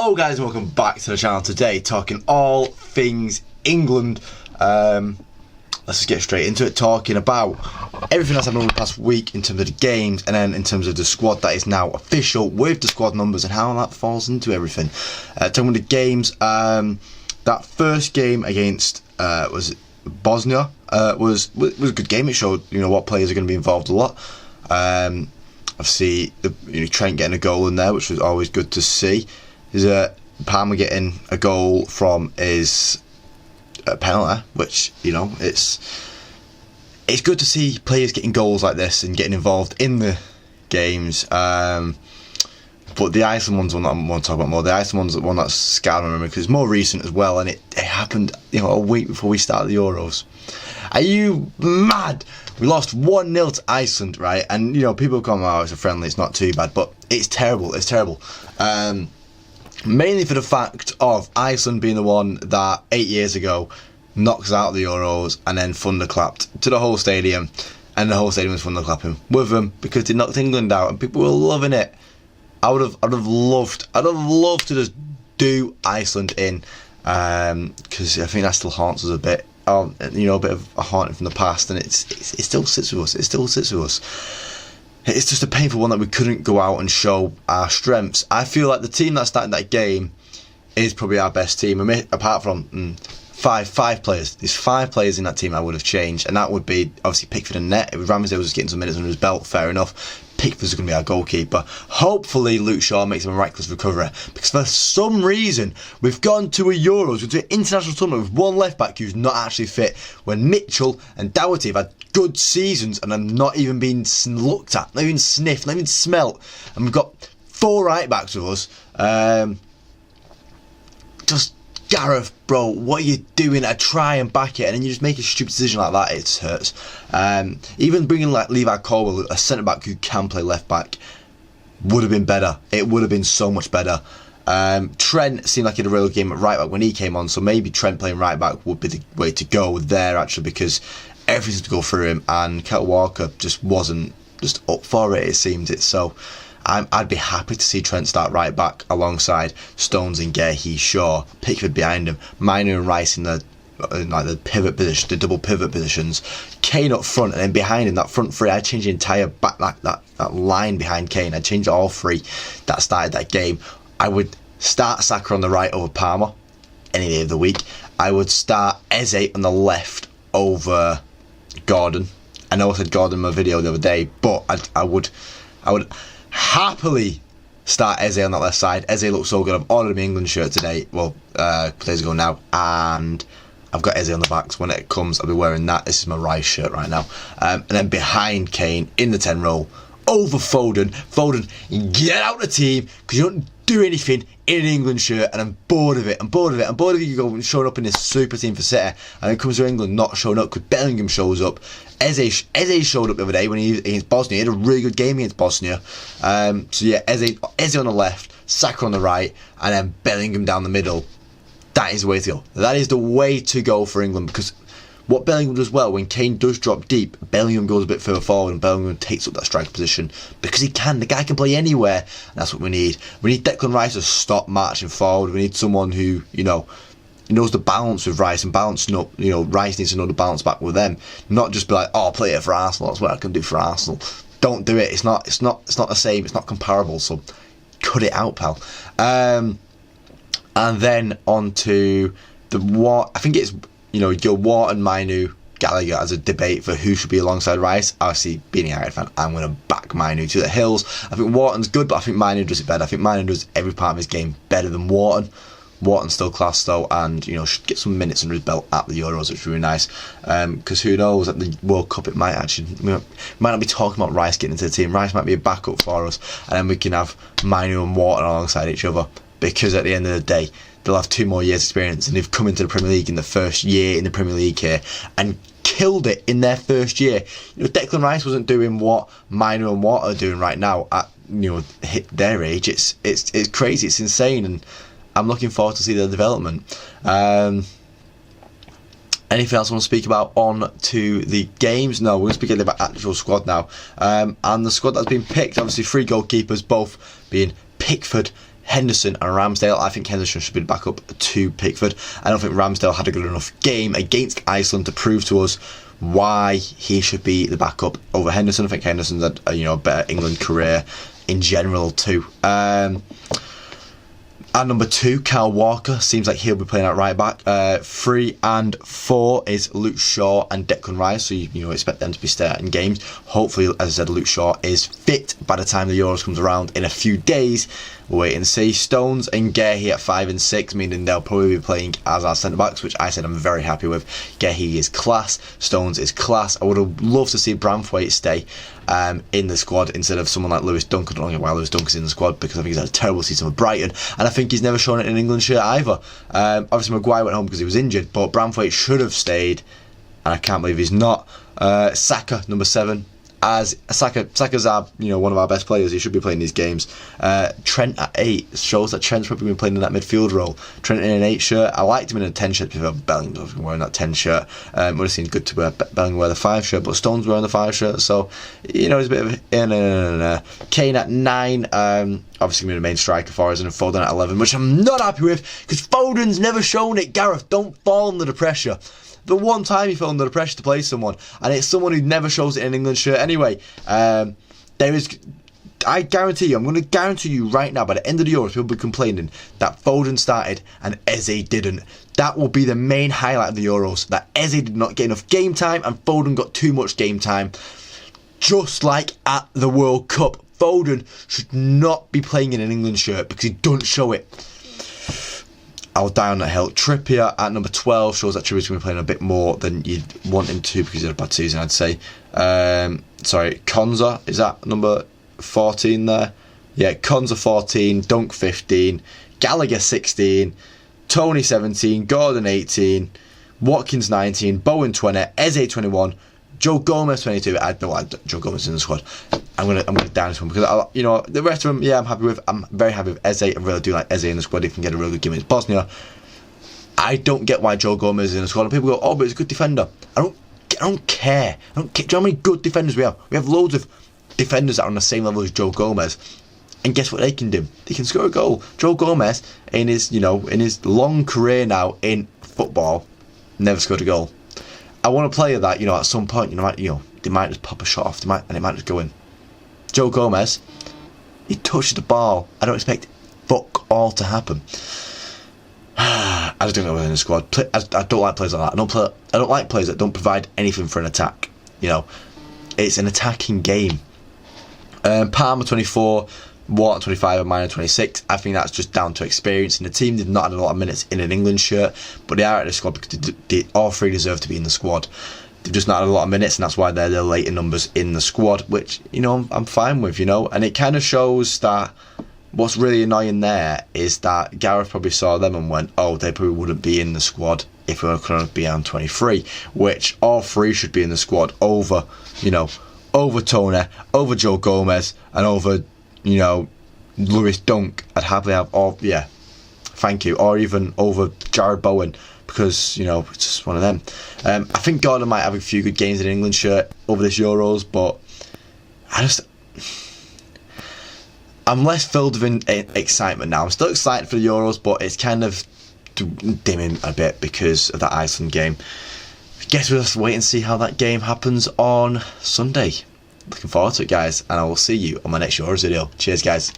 Hello guys, welcome back to the channel today, talking all things England. Let's just get straight into it, talking about everything that's happened over the past week in terms of the games, and then in terms of the squad that is now official with the squad numbers and how that falls into everything. Talking about the games, that first game against was it Bosnia was a good game. It showed what players are going to be involved a lot. Obviously, Trent getting a goal in there, which was always good to see. There's Palmer getting a goal from his penalty, which it's good to see players getting goals like this and getting involved in the games. But the Iceland one's one that I want to talk about more. The Iceland one's the one that's scarred my memory because it's more recent as well, and it happened a week before we started the Euros. Are you mad? We lost 1-0 to Iceland, right? And people come, oh, it's a friendly, it's not too bad, but it's terrible. It's terrible. Mainly for the fact of Iceland being the one that 8 years ago knocked us out of the Euros and then thunderclapped to the whole stadium, and the whole stadium was thunderclapping with them because they knocked England out, and people were loving it. I'd have loved to just do Iceland in, because I think that still haunts us a bit. A bit of a haunting from the past, and it still sits with us. It still sits with us. It's just a painful one that we couldn't go out and show our strengths. I feel like the team that started that game is probably our best team. Apart from five players. There's 5 players in that team I would have changed, and that would be obviously Pickford and net. If Ramsdale was just getting some minutes under his belt, fair enough. Pickford's going to be our goalkeeper. Hopefully Luke Shaw makes a miraculous recovery, because for some reason we've gone to a Euros, we've to an international tournament with one left back who's not actually fit, when Mitchell and Doherty have had good seasons and are not even being looked at, not even sniffed, not even smelt, and we've got 4 right backs with us. Just Gareth, bro, what are you doing? I try and back it, and then you just make a stupid decision like that. It hurts. Even bringing like Levi Colwill, a centre back who can play left back, would have been better. It would have been so much better. Trent seemed like he had a real game at right back when he came on, so maybe Trent playing right back would be the way to go there, actually, because everything seemed to go through him, and Kyle Walker just wasn't just up for it. It seemed it. So I'd be happy to see Trent start right back alongside Stones and Gehi, Shaw, Pickford behind him, Minu and Rice in the pivot position, the double pivot positions, Kane up front, and then behind him that front three. I'd change the entire back, that line behind Kane. I'd change all 3 that started that game. I would start Saka on the right over Palmer any day of the week. I would start Eze on the left over Gordon. I know I said Gordon in my video the other day, but I would happily start Eze on that left side. Eze looks so good. I've ordered my England shirt today, well, a couple days ago now, and I've got Eze on the back, so when it comes I'll be wearing that. This is my Rice shirt right now. And then behind Kane in the 10 role over Foden. Foden, get out the team, because you don't do anything in an England shirt, and I'm bored of it. I'm bored of you showing up in this super team for City, and it comes to England not showing up because Bellingham shows up. Eze showed up the other day when he against Bosnia. He had a really good game against Bosnia. So yeah, Eze on the left, Saka on the right, and then Bellingham down the middle. That is the way to go. That is the way to go for England, because what Bellingham does well, when Kane does drop deep, Bellingham goes a bit further forward and Bellingham takes up that striker position, because he can. The guy can play anywhere, and that's what we need. We need Declan Rice to stop marching forward. We need someone who, knows the balance with Rice, and balancing up, Rice needs to know the balance back with them. Not just be like, oh, I'll play it for Arsenal, that's what I can do for Arsenal. Don't do it. It's not the same, it's not comparable, so cut it out, pal. And then on to I think it's, Joe Wharton, Minu, Gallagher as a debate for who should be alongside Rice. Obviously, being a United fan, I'm going to back Minu to the hills. I think Wharton's good, but I think Minu does it better. I think Minu does every part of his game better than Wharton. Wharton's still class though, and should get some minutes under his belt at the Euros, which is really nice. Because who knows, at the World Cup it might not be talking about Rice getting into the team. Rice might be a backup for us, and then we can have Minu and Wharton alongside each other. Because at the end of the day, they'll have 2 more years experience, and they've come into the Premier League in the first year in the Premier League here and killed it in their first year. Declan Rice wasn't doing what Minu and Watt are doing right now at hit their age. It's crazy, it's insane, and I'm looking forward to see their development. Anything else I want to speak about on to the games? No, we're going to speak about actual squad now. And the squad that's been picked, obviously 3 goalkeepers, both being Pickford, Henderson and Ramsdale. I think Henderson should be back up to Pickford. I don't think Ramsdale had a good enough game against Iceland to prove to us why he should be the backup over Henderson. I think Henderson's had a better England career in general too. At number 2, Kyle Walker. Seems like he'll be playing at right back. 3 and 4 is Luke Shaw and Declan Rice. So you expect them to be starting games. Hopefully, as I said, Luke Shaw is fit by the time the Euros comes around in a few days. We'll wait and see. Stones and Gehi at 5 and 6, meaning they'll probably be playing as our centre backs, which I said I'm very happy with. Gehi is class. Stones is class. I would have loved to see Branthwaite stay in the squad instead of someone like Lewis Dunk. I don't know why Lewis Dunk is in the squad, because I think he's had a terrible season with Brighton, and I think he's never shown it in an England shirt either. Obviously Maguire went home because he was injured, but Branthwaite should have stayed, and I can't believe he's not. Saka, number 7. As Saka's one of our best players. He should be playing these games. Trent at 8 shows that Trent's probably been playing in that midfield role. Trent in an 8 shirt. I liked him in a 10 shirt before Bellingham was wearing that 10 shirt. Would have seemed good to wear Bellingham wear the 5 shirt, but Stone's wearing the 5 shirt, so it's a bit of Kane at 9. Obviously going to be the main striker for us, and Foden at 11, which I'm not happy with because Foden's never shown it. Gareth, don't fall under the pressure. The one time he fell under the pressure to play someone, and it's someone who never shows it in an England shirt anyway. I guarantee you, I'm going to guarantee you right now, by the end of the Euros, people will be complaining that Foden started and Eze didn't. That will be the main highlight of the Euros, that Eze did not get enough game time and Foden got too much game time. Just like at the World Cup, Foden should not be playing in an England shirt because he doesn't show it. I'll die on that hill. Trippier at number 12 shows that Trippier's going to be playing a bit more than you'd want him to because he had a bad season, I'd say. Konza is at number 14 there. Yeah, Konza 14, Dunk 15, Gallagher 16, Tony 17, Gordon 18, Watkins 19, Bowen 20, Eze 21, Joe Gomez 22. I don't like Joe Gomez in the squad. I'm gonna down this one because the rest of them, yeah, I'm happy with. I'm very happy with Eze. I really do like Eze in the squad. He can get a really good game against Bosnia. I don't get why Joe Gomez is in the squad. And people go, oh, but he's a good defender. I don't care. Do you know how many good defenders we have? We have loads of defenders that are on the same level as Joe Gomez. And guess what they can do? They can score a goal. Joe Gomez, in his long career now in football, never scored a goal. I want a player that, at some point, they might just pop a shot off, and it might just go in. Joe Gomez, he touched the ball. I don't expect fuck all to happen. I just don't know whether in the squad. I don't like players like that. I don't like players that don't provide anything for an attack. It's an attacking game. Palmer 24, Water 25 and Minor 26. I think that's just down to experience in the team. They've not had a lot of minutes in an England shirt, but they are at the squad because all 3 deserve to be in the squad. They've just not had a lot of minutes, and that's why they're the later numbers in the squad, which I'm fine with, and it kind of shows that what's really annoying there is that Gareth probably saw them and went, oh, they probably wouldn't be in the squad if we were going to be on 23, which all 3 should be in the squad over Tony, over Joe Gomez, and over Lewis Dunk. I'd happily have all, thank you, or even over Jared Bowen, because it's just one of them. I think Gordon might have a few good games in an England shirt over this Euros, but I'm less filled with excitement now. I'm still excited for the Euros, but it's kind of dimming a bit because of that Iceland game. I guess we'll just wait and see how that game happens on Sunday. Looking forward to it, guys, and I will see you on my next Euros video. Cheers, guys.